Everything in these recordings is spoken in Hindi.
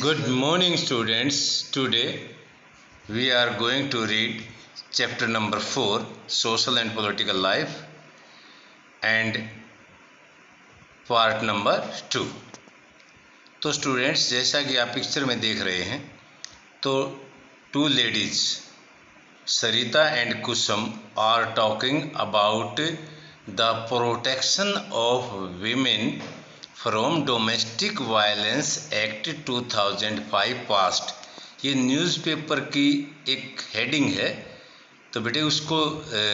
Good morning, students. Today we are going to read chapter number 4, Social and Political Life, and part number 2. तो स्टूडेंट्स, जैसा कि आप पिक्चर में देख रहे हैं, तो two ladies, Sarita and Kusum, are talking about the protection of women from domestic violence act 2005 past. ये न्यूज़पेपर की एक हेडिंग है, तो बेटे उसको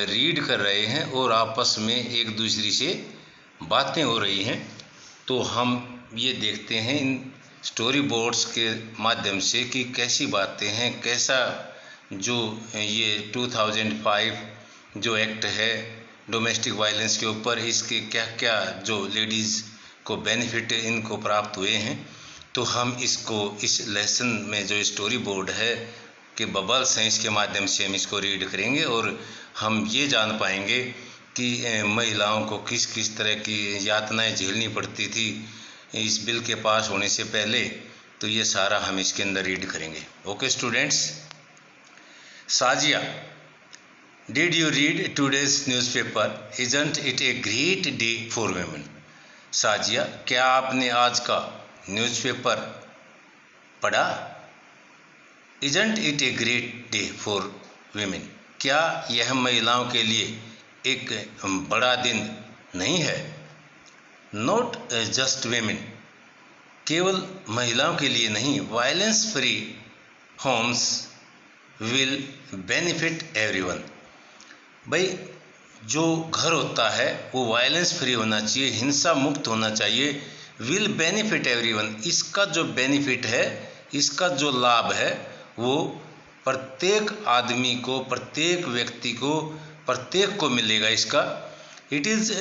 रीड कर रहे हैं और आपस में एक दूसरे से बातें हो रही हैं। तो हम ये देखते हैं इन स्टोरी बोर्ड्स के माध्यम से कि कैसी बातें हैं, कैसा जो ये 2005 जो एक्ट है डोमेस्टिक वायलेंस के ऊपर, इसके क्या क्या जो लेडीज़ को बेनिफिट इनको प्राप्त हुए हैं। तो हम इसको इस लेसन में जो स्टोरी बोर्ड है कि बबल्स हैं, इसके माध्यम से हम इसको रीड करेंगे और हम ये जान पाएंगे कि महिलाओं को किस किस तरह की यातनाएं झेलनी पड़ती थी इस बिल के पास होने से पहले। तो ये सारा हम इसके अंदर रीड करेंगे। Okay students. Sajiya, did you read today's newspaper? Isn't it a great day for women? Sajiya, क्या आपने आज का न्यूज़पेपर पढ़ा? Isn't it a great day for women? क्या यह महिलाओं के लिए एक बड़ा दिन नहीं है? नॉट जस्ट वीमेन, केवल महिलाओं के लिए नहीं, violence free homes will benefit everyone. भाई, जो घर होता है वो वायलेंस फ्री होना चाहिए, हिंसा मुक्त होना चाहिए। विल बेनिफिट एवरीवन, इसका जो बेनिफिट है, इसका जो लाभ है वो प्रत्येक आदमी को, प्रत्येक व्यक्ति को, प्रत्येक को मिलेगा इसका। It is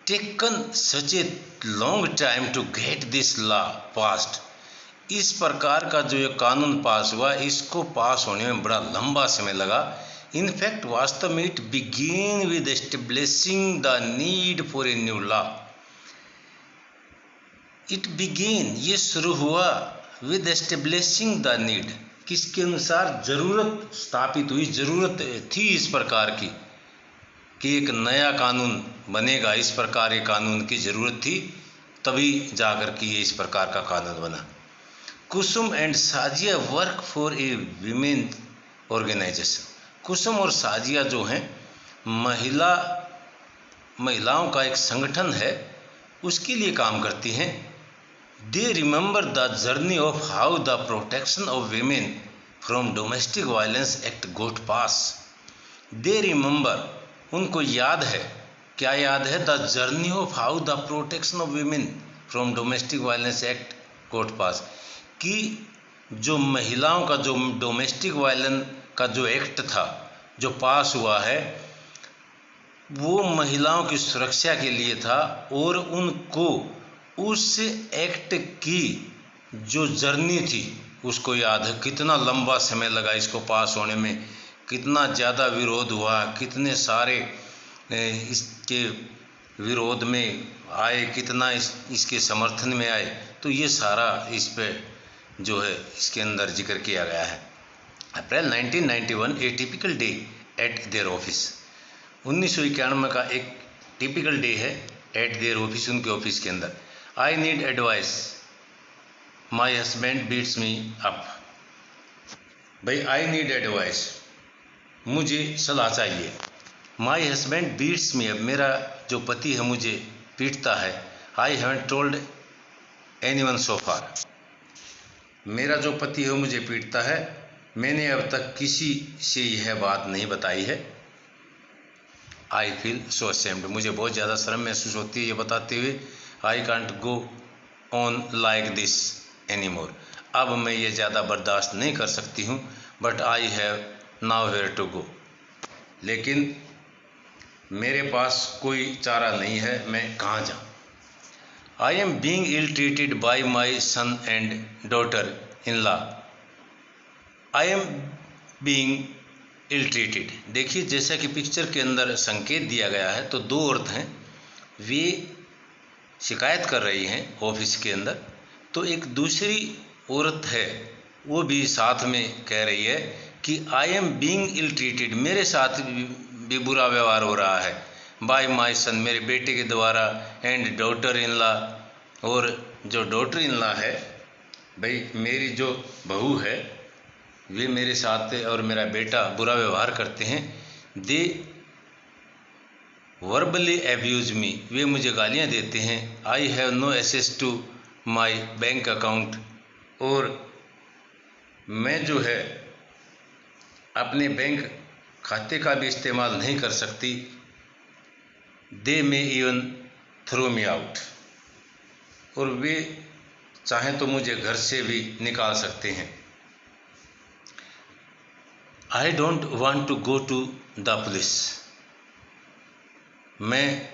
taken such a long time to get this law passed. इस प्रकार का जो ये कानून पास हुआ, इसको पास होने में बड़ा लंबा समय लगा। In fact, वास्तव में it began with establishing the need for a new law. It began, ये शुरू हुआ with establishing the need, किसके अनुसार? जरूरत स्थापित हुई, जरूरत थी इस प्रकार की कि एक नया कानून बनेगा, इस प्रकार के कानून की जरूरत थी, तभी जाकर के ये इस प्रकार का कानून बना। Kusum and Sajiya work for a women organisation. Kusum और साजिया जो हैं महिलाओं का एक संगठन है, उसके लिए काम करती हैं। They remember the journey of how the protection of women from domestic violence act got pass. They remember, उनको याद है, क्या याद है? The journey of how the protection of women from domestic violence act got pass, कि जो महिलाओं का जो डोमेस्टिक वायलेंस का जो एक्ट था जो पास हुआ है, वो महिलाओं की सुरक्षा के लिए था और उनको उस एक्ट की जो जर्नी थी उसको याद है। कितना लंबा समय लगा इसको पास होने में, कितना ज़्यादा विरोध हुआ, कितने सारे इसके विरोध में आए, कितना इसके समर्थन में आए। तो ये सारा इस पे जो है इसके अंदर जिक्र किया गया है। April 1991 a typical day at their office. 1991 का एक टिपिकल डे है एट देयर ऑफिस, उनके ऑफिस के अंदर। I need advice, my husband beats me up. भाई, आई नीड एडवाइस, मुझे सलाह चाहिए। My husband beats me up, मेरा जो पति है मुझे पीटता है। I haven't told anyone so far, मेरा जो पति है मुझे पीटता है, मैंने अब तक किसी से यह बात नहीं बताई है। आई फील सो असेम्ड, मुझे बहुत ज़्यादा शर्म महसूस होती है ये बताते हुए। I can't go on like this any more, अब मैं ये ज़्यादा बर्दाश्त नहीं कर सकती हूँ। But I have nowhere to go, लेकिन मेरे पास कोई चारा नहीं है, मैं कहाँ जाऊँ? I am being ill treated by my son and daughter in law. I am being ill treated, देखिए जैसा कि पिक्चर के अंदर संकेत दिया गया है, तो दो औरत हैं, वे शिकायत कर रही हैं ऑफिस के अंदर तो एक दूसरी औरत है वो भी साथ में कह रही है कि I am being ill treated, मेरे साथ भी बुरा व्यवहार हो रहा है, बाय माई सन, मेरे बेटे के द्वारा, एंड डॉटर इन लॉ, और जो डॉटर इन लॉ है, भाई मेरी जो बहू है, वे मेरे साथ और मेरा बेटा बुरा व्यवहार करते हैं। दे वर्बली एब्यूज मी, वे मुझे गालियाँ देते हैं। I have no access to my bank account, और मैं जो है अपने बैंक खाते का भी इस्तेमाल नहीं कर सकती। They may even throw me out, और वे चाहें तो मुझे घर से भी निकाल सकते हैं। I don't want to go to the police, मैं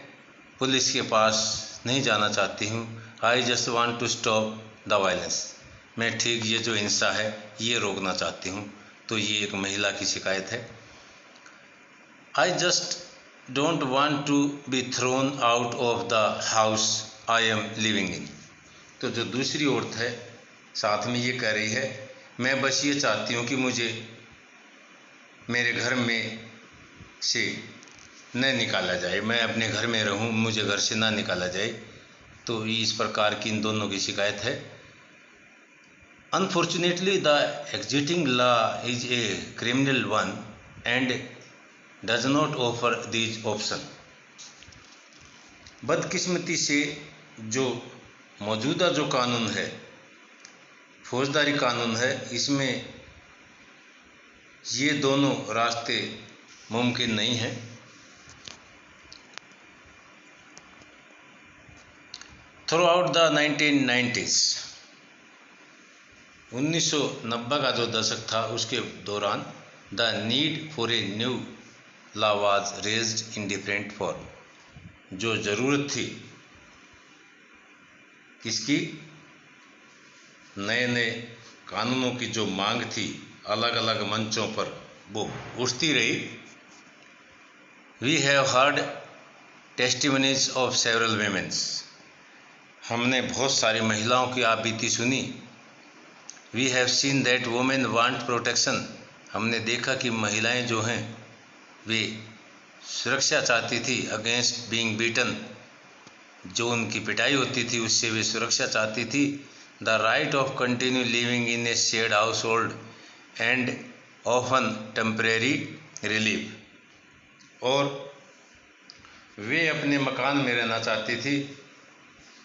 पुलिस के पास नहीं जाना चाहती हूँ। I just want to stop the violence, मैं ठीक ये जो हिंसा है ये रोकना चाहती हूँ। तो ये एक महिला की शिकायत है। I just don't want to be thrown out of the house I am living in, तो जो दूसरी औरत है साथ में ये कह रही है, मैं बस ये चाहती हूँ कि मुझे मेरे घर में से न निकाला जाए, मैं अपने घर में रहूं, मुझे घर से ना निकाला जाए। तो इस प्रकार की इन दोनों की शिकायत है। Unfortunately the existing law is a criminal one and does not offer these option, बदकिस्मती से जो मौजूदा जो कानून है, फौजदारी कानून है, इसमें ये दोनों रास्ते मुमकिन नहीं हैं। थ्रू आउट द 1990s, 1990 का जो दशक था उसके दौरान the need for a new law was raised in different form, जो ज़रूरत थी किसकी, नए नए कानूनों की जो मांग थी अलग अलग मंचों पर वो उठती रही। We have heard testimonies of several womens, हमने बहुत सारी महिलाओं की आप बीती सुनी। We have seen that women want protection, हमने देखा कि महिलाएं जो हैं वे सुरक्षा चाहती थी अगेंस्ट बीइंग बीटन, जो उनकी पिटाई होती थी उससे वे सुरक्षा चाहती थी। The right of continue living in a shared house hold and often temporary relief, और वे अपने मकान में रहना चाहती थी,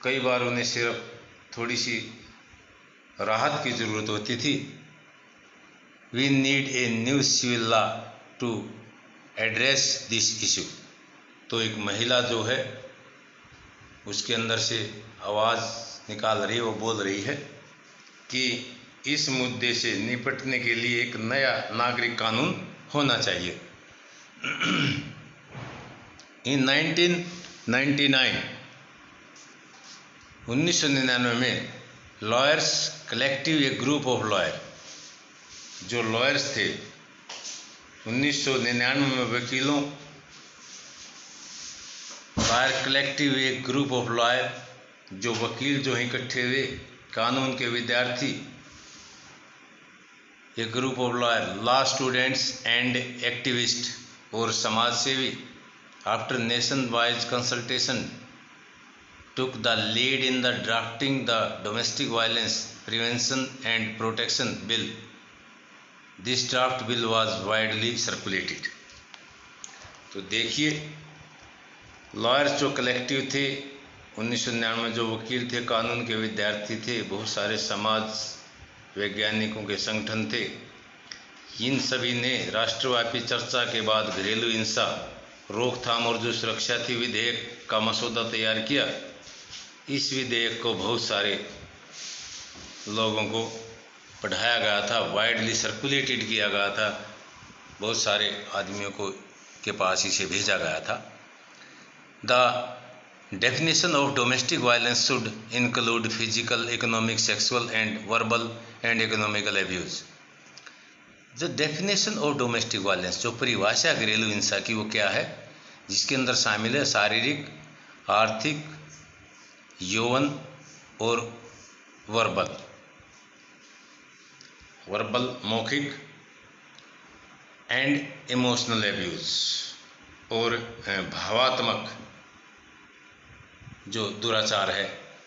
कई बार उन्हें सिर्फ थोड़ी सी राहत की ज़रूरत होती थी। We need a new civil law to address this issue, तो एक महिला जो है उसके अंदर से आवाज़ निकाल रही है, वो बोल रही है कि इस मुद्दे से निपटने के लिए एक नया नागरिक कानून होना चाहिए। इन 1999 में लॉयर्स कलेक्टिव, एक ग्रुप ऑफ लॉयर, जो लॉयर्स थे 1999 में वकीलों बार कलेक्टिव, एक ग्रुप ऑफ लॉयर, जो वकील जो हैं इकट्ठे हुए, कानून के विद्यार्थी, एक group of lawyer, law students and activist और समाज सेवी, after nation wise consultation took the lead in the drafting the Domestic Violence Prevention and Protection Bill. This draft bill was widely circulated. तो देखिए लॉयर्स जो कलेक्टिव थे 1999 में, जो वकील थे, कानून के विद्यार्थी थे, बहुत सारे समाज वैज्ञानिकों के संगठन थे, इन सभी ने राष्ट्रव्यापी चर्चा के बाद घरेलू हिंसा रोकथाम और जो सुरक्षा थी विधेयक का मसौदा तैयार किया। इस विधेयक को बहुत सारे लोगों को पढ़ाया गया था, वाइडली सर्कुलेटेड किया गया था, बहुत सारे आदमियों को के पास इसे भेजा गया था। The definition of domestic violence should include physical, economic, sexual and verbal and economical abuse. जो डेफिनेशन ऑफ डोमेस्टिक वायलेंस, जो परिभाषा घरेलू हिंसा की, वो क्या है, जिसके अंदर शामिल है शारीरिक, आर्थिक, यौवन और वर्बल मौखिक एंड इमोशनल एब्यूज और भावात्मक जो दुराचार है,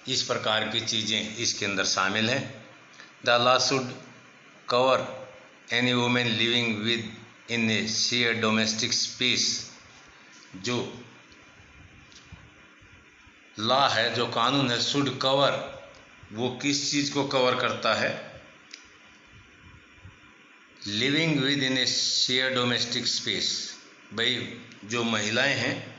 इस प्रकार की चीज़ें इसके अंदर शामिल हैं। The law should cover any women living with in A share domestic space. जो लॉ है, जो कानून है, शुड कवर, वो किस चीज़ को कवर करता है? Living with in A share domestic space. भाई जो महिलाएं हैं,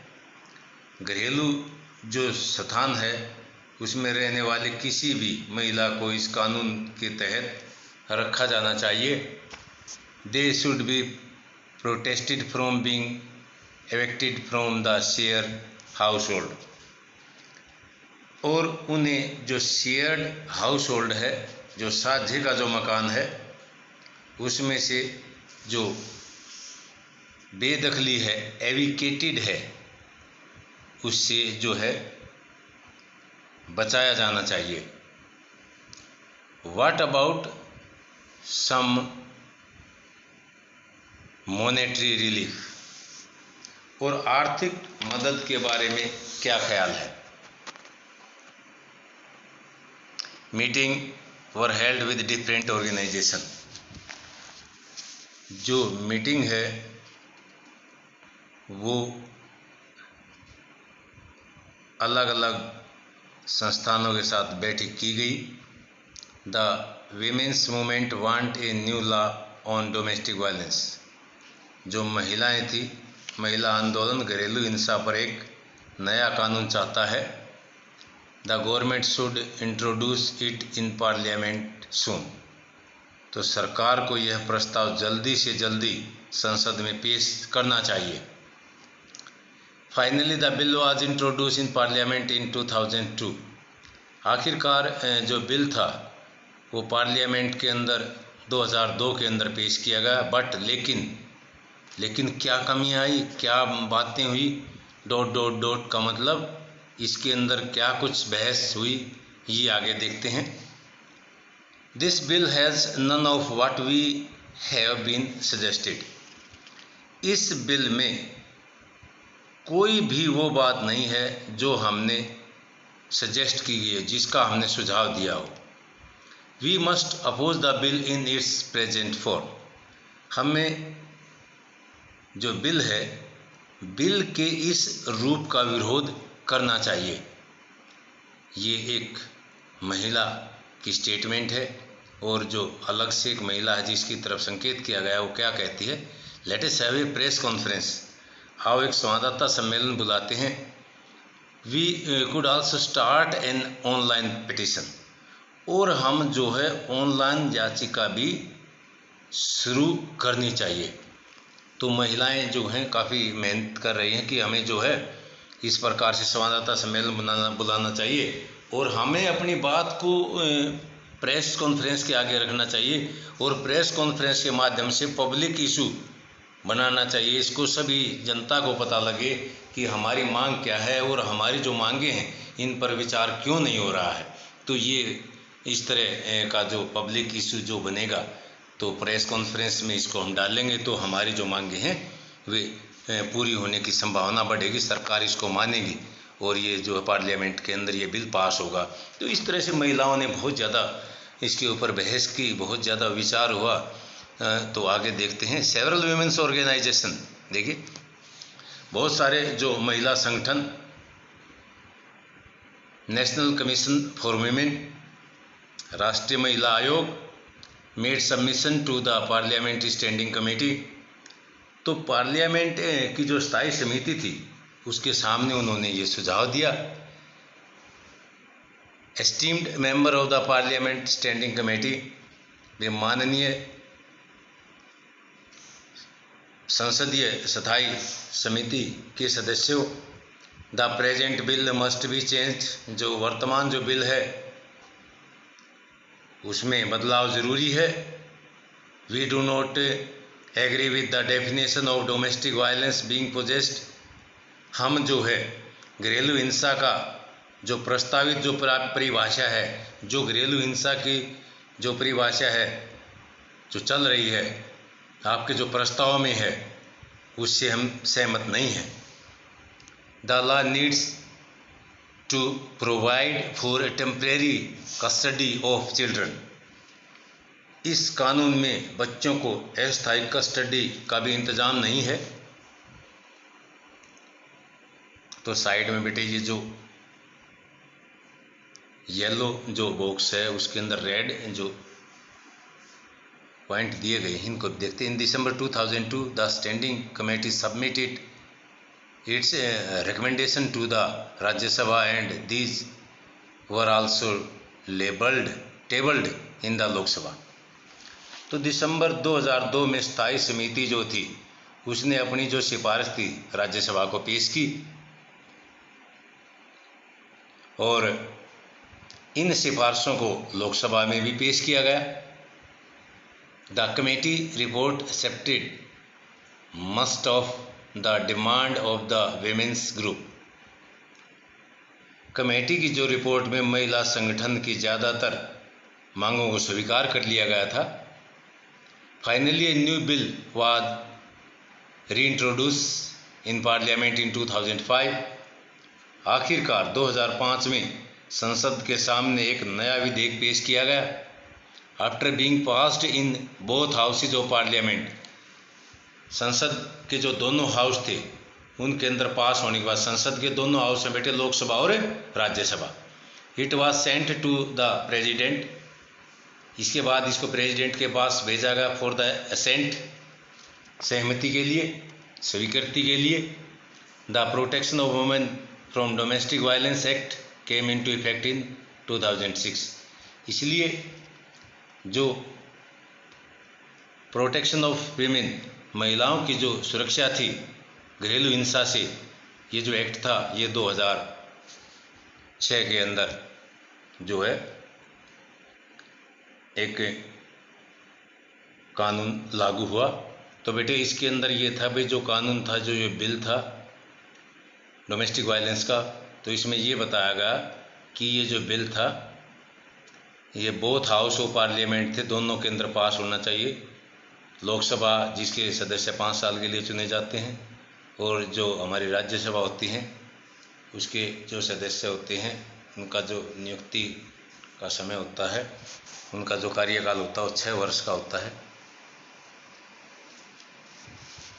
घरेलू जो स्थान है उसमें रहने वाले किसी भी महिला को इस कानून के तहत रखा जाना चाहिए। They should be protested from being evicted from the share household. और उन्हें जो शेयर्ड हाउस होल्ड है, जो साझे का जो मकान है, उसमें से जो बेदखली है, एविकेटेड है, उससे जो है बचाया जाना चाहिए। What about some monetary relief? और आर्थिक मदद के बारे में क्या ख्याल है? Meeting were held with different organization. जो मीटिंग है वो अलग अलग संस्थानों के साथ बैठक की गई। The women's movement want a new law on domestic violence. जो महिलाएं थी, महिला आंदोलन घरेलू हिंसा पर एक नया कानून चाहता है। The government should introduce it in parliament soon. तो सरकार को यह प्रस्ताव जल्दी से जल्दी संसद में पेश करना चाहिए। Finally the bill was introduce in parliament in 2002। आखिरकार जो बिल था वो पार्लियामेंट के अंदर 2002 के अंदर पेश किया गया। बट लेकिन क्या कमी आई, क्या बातें हुई, ... का मतलब इसके अंदर क्या कुछ बहस हुई, ये आगे देखते हैं। This bill has none of what we have been suggested. इस बिल में कोई भी वो बात नहीं है जो हमने सजेस्ट की गई है, जिसका हमने सुझाव दिया हो। We must oppose the bill in its present form. हमें जो बिल है, बिल के इस रूप का विरोध करना चाहिए। ये एक महिला की स्टेटमेंट है और जो अलग से एक महिला है जिसकी तरफ संकेत किया गया, वो क्या कहती है? Let us have a press conference. आओ एक संवाददाता सम्मेलन बुलाते हैं। We could also start an online petition. और हम जो है ऑनलाइन याचिका भी शुरू करनी चाहिए। तो महिलाएं जो हैं काफ़ी मेहनत कर रही हैं कि हमें जो है इस प्रकार से संवाददाता सम्मेलन बुलाना चाहिए और हमें अपनी बात को प्रेस कॉन्फ्रेंस के आगे रखना चाहिए और प्रेस कॉन्फ्रेंस के माध्यम से पब्लिक इशू बनाना चाहिए। इसको सभी जनता को पता लगे कि हमारी मांग क्या है और हमारी जो मांगे हैं इन पर विचार क्यों नहीं हो रहा है। तो ये इस तरह का जो पब्लिक इशू जो बनेगा, तो प्रेस कॉन्फ्रेंस में इसको हम डालेंगे तो हमारी जो मांगे हैं वे पूरी होने की संभावना बढ़ेगी, सरकार इसको मानेगी और ये जो है पार्लियामेंट के अंदर ये बिल पास होगा। तो इस तरह से महिलाओं ने बहुत ज़्यादा इसके ऊपर बहस की, बहुत ज़्यादा विचार हुआ। तो आगे देखते हैं। सेवरल वुमेन्स ऑर्गेनाइजेशन, देखिए बहुत सारे जो महिला संगठन, नेशनल कमीशन फॉर वुमेन, राष्ट्रीय महिला आयोग, made submission to the parliament standing committee. तो पार्लियामेंट की जो स्थायी समिति थी उसके सामने उन्होंने ये सुझाव दिया। Esteemed member of the parliament standing committee, वे माननीय संसदीय स्थायी समिति के सदस्यों, the present bill must be changed. जो वर्तमान जो बिल है उसमें बदलाव ज़रूरी है। We do not agree with the definition of domestic violence being possessed. हम जो है घरेलू हिंसा का जो प्रस्तावित जो परिभाषा है, जो घरेलू हिंसा की जो परिभाषा है जो चल रही है आपके जो प्रस्ताव में है, उससे हम सहमत नहीं हैं। The law needs to provide for temporary custody of children. इस कानून में बच्चों को अस्थायी कस्टडी का भी इंतजाम नहीं है। तो साइड में बेटे ये जो येलो जो बॉक्स है उसके अंदर रेड जो पॉइंट दिए गए इनको देखते हैं। In December 2002 the standing committee submitted its recommendation to the Rajya Sabha and these were also tabled in the Lok Sabha. तो दिसंबर 2002 में स्थायी समिति जो थी उसने अपनी जो सिफारिश थी राज्यसभा को पेश की और इन सिफारिशों को लोकसभा में भी पेश किया गया। The committee report accepted must of the demand of the women's group. Committee की जो रिपोर्ट में महिला संगठन की ज़्यादातर मांगों को स्वीकार कर लिया गया था। Finally a new bill was reintroduce in parliament in 2005। आखिरकार 2005 में संसद के सामने एक नया विधेयक पेश किया गया। After being passed in both houses of parliament, संसद के जो दोनों हाउस थे उनके अंदर पास होने के बाद संसद के दोनों हाउस में बैठे लोकसभा और Rajya Sabha, it was sent to the president. इसके बाद इसको प्रेसिडेंट के पास भेजा गया फॉर द असेंट, सहमति के लिए, स्वीकृति के लिए। The protection of women from domestic violence act came into effect in 2006। इसलिए जो प्रोटेक्शन ऑफ वीमेन, महिलाओं की जो सुरक्षा थी घरेलू हिंसा से, ये जो एक्ट था ये 2006 के अंदर जो है एक कानून लागू हुआ। तो बेटे इसके अंदर ये था भाई, जो कानून था, जो ये बिल था डोमेस्टिक वायलेंस का, तो इसमें ये बताया गया कि ये जो बिल था ये बोथ हाउस ऑफ पार्लियामेंट थे, दोनों के अंदर पास होना चाहिए। लोकसभा जिसके सदस्य 5 साल के लिए चुने जाते हैं और जो हमारी राज्यसभा होती हैं उसके जो सदस्य होते हैं उनका जो नियुक्ति का समय होता है, उनका जो कार्यकाल होता है वो 6 वर्ष का होता है।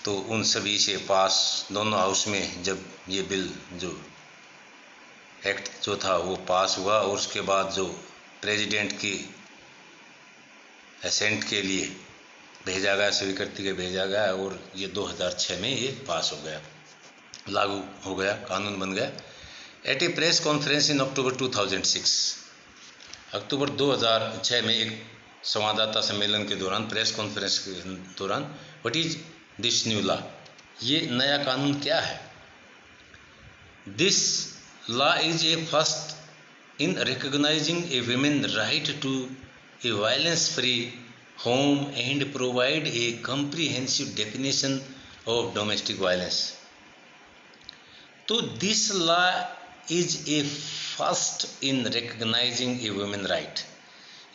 तो उन सभी से पास दोनों हाउस में जब ये बिल जो एक्ट जो था वो पास हुआ और उसके बाद जो प्रेसिडेंट की असेंट के लिए भेजा गया, स्वीकृति के भेजा गया और ये 2006 में ये पास हो गया, लागू हो गया, कानून बन गया। At a press conference in October 2006, अक्टूबर 2006 में एक संवाददाता सम्मेलन के दौरान, प्रेस कॉन्फ्रेंस के दौरान, what is this new law, ये नया कानून क्या है। This law is a first in recognising a women right to a violence free home and provide a comprehensive definition of domestic violence. तो this law is a first in recognising a women right,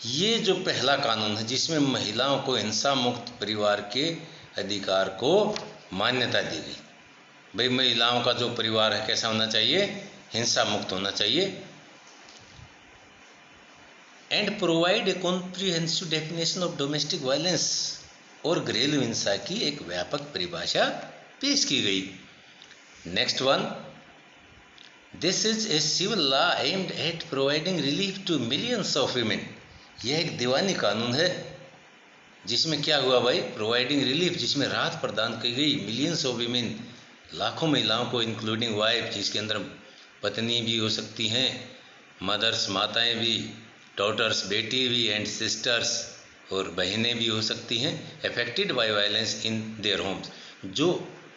ये जो पहला कानून है जिसमें महिलाओं को हिंसा मुक्त परिवार के अधिकार को मान्यता दी गई। भाई महिलाओं का जो परिवार है कैसा होना चाहिए, हिंसा मुक्त होना चाहिए। And provide a comprehensive definition of domestic violence, और घरेलू हिंसा की एक व्यापक परिभाषा पेश की गई। Next one, this is a civil law aimed at providing relief to millions of women. यह एक दीवानी कानून है जिसमें क्या हुआ भाई, प्रोवाइडिंग रिलीफ, जिसमें राहत प्रदान की गई मिलियंस ऑफ वीमेन, लाखों महिलाओं को, इंक्लूडिंग वाइफ, जिसके अंदर पत्नी भी हो सकती हैं, मदर्स माताएं भी, डॉटर्स बेटी भी, एंड सिस्टर्स और बहनें भी हो सकती हैं, affected by violence in their homes, जो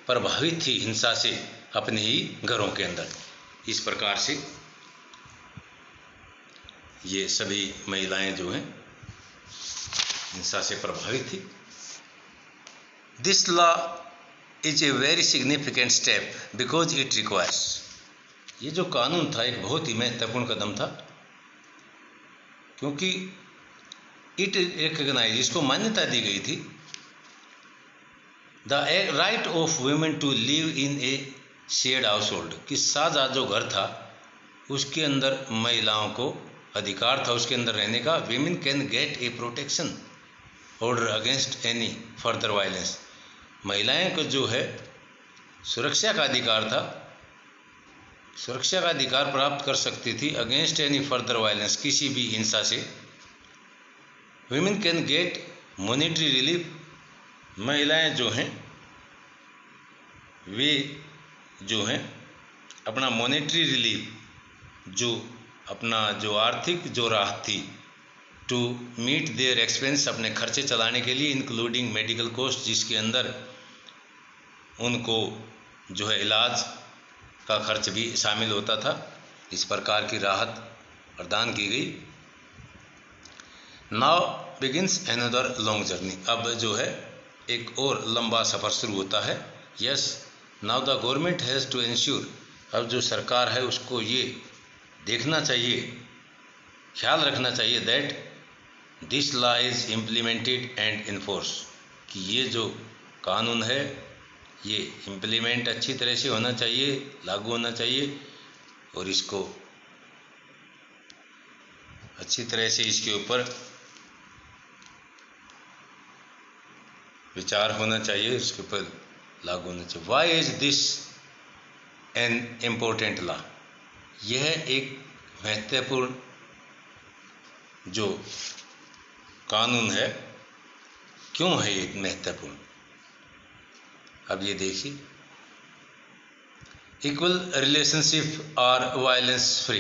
प्रभावित थी हिंसा से अपने ही घरों के अंदर। इस प्रकार से ये सभी महिलाएं जो हैं हिंसा से प्रभावित थी। This law is a very significant step because it requires, ये जो कानून था एक बहुत ही महत्वपूर्ण कदम था, क्योंकि इट रिकग्नाइज, इसको मान्यता दी गई थी, the right of women to live in a shared household, कि साझा जो घर था उसके अंदर महिलाओं को अधिकार था उसके अंदर रहने का। Women can get A protection order against any further violence, महिलाएं को जो है सुरक्षा का अधिकार था, सुरक्षा का अधिकार प्राप्त कर सकती थी अगेंस्ट एनी फर्दर वायलेंस, किसी भी हिंसा से। Women can get monetary relief, महिलाएं जो हैं वे जो हैं अपना मॉनेटरी रिलीफ, जो अपना जो आर्थिक जो राहत थी, टू मीट देयर एक्सपेंस, अपने खर्चे चलाने के लिए, इंक्लूडिंग मेडिकल कॉस्ट, जिसके अंदर उनको जो है इलाज का खर्च भी शामिल होता था। इस प्रकार की राहत प्रदान की गई। Now begins another long journey, अब जो है एक और लंबा सफ़र शुरू होता है। Yes, now the government has to ensure, अब जो सरकार है उसको ये देखना चाहिए, ख्याल रखना चाहिए, that this law is implemented and enforce, कि ये जो कानून है ये इम्प्लीमेंट अच्छी तरह से होना चाहिए, लागू होना चाहिए, और इसको अच्छी तरह से इसके ऊपर विचार होना चाहिए, इसके ऊपर लागू होना चाहिए। Why is this an important law, यह एक महत्वपूर्ण जो कानून है, क्यों है ये महत्वपूर्ण, अब ये देखिए। इक्वल रिलेशनशिप और वायलेंस फ्री,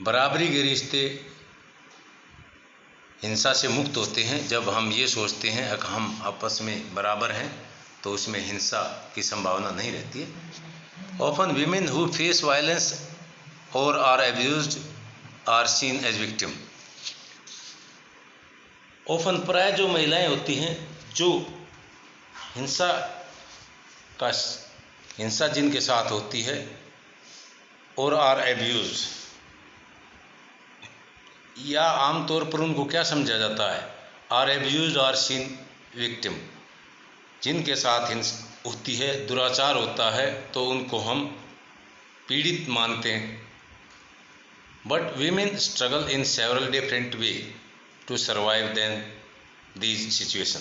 बराबरी के रिश्ते हिंसा से मुक्त होते हैं जब हम ये सोचते हैं अगर हम आपस में बराबर हैं तो उसमें हिंसा की संभावना नहीं रहती है। Often women who face violence और are abused are seen as victim, often प्राय जो महिलाएं होती हैं जो हिंसा जिनके साथ होती है और आर एब्यूज, या आमतौर पर उनको क्या समझा जाता है, are abuse are seen victim, जिनके साथ होती है दुराचार होता है तो उनको हम पीड़ित मानते हैं। But women struggle in several different way to survive then these situation,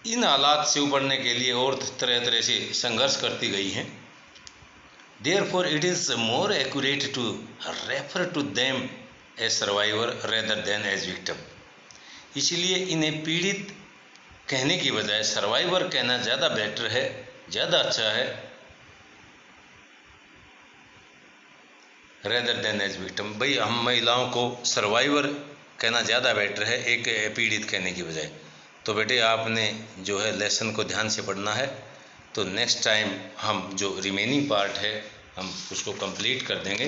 इन हालात से उबरने के लिए और तरह तरह से संघर्ष करती गई हैं। Therefore, it is more accurate to refer to them as survivor rather than as victim, इसलिए इन्हें पीड़ित कहने की बजाय सर्वाइवर कहना ज़्यादा बेटर है, ज़्यादा अच्छा है, rather than as victim। भाई हम महिलाओं को सर्वाइवर कहना ज़्यादा बेटर है एक पीड़ित कहने की बजाय। तो बेटे आपने जो है लेसन को ध्यान से पढ़ना है, तो नेक्स्ट टाइम हम जो रिमेनिंग पार्ट है हम उसको कंप्लीट कर देंगे,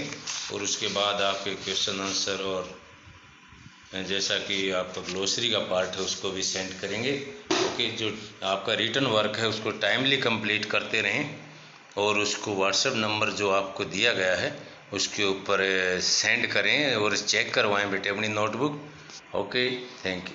और उसके बाद आपके क्वेश्चन आंसर और जैसा कि आपका ग्लोसरी का पार्ट है उसको भी सेंड करेंगे। ओके, जो आपका रिटन वर्क है उसको टाइमली कंप्लीट करते रहें, और उसको व्हाट्सएप नंबर जो आपको दिया गया है उसके ऊपर सेंड करें और चेक करवाएं बेटे अपनी नोटबुक। Okay, thank you.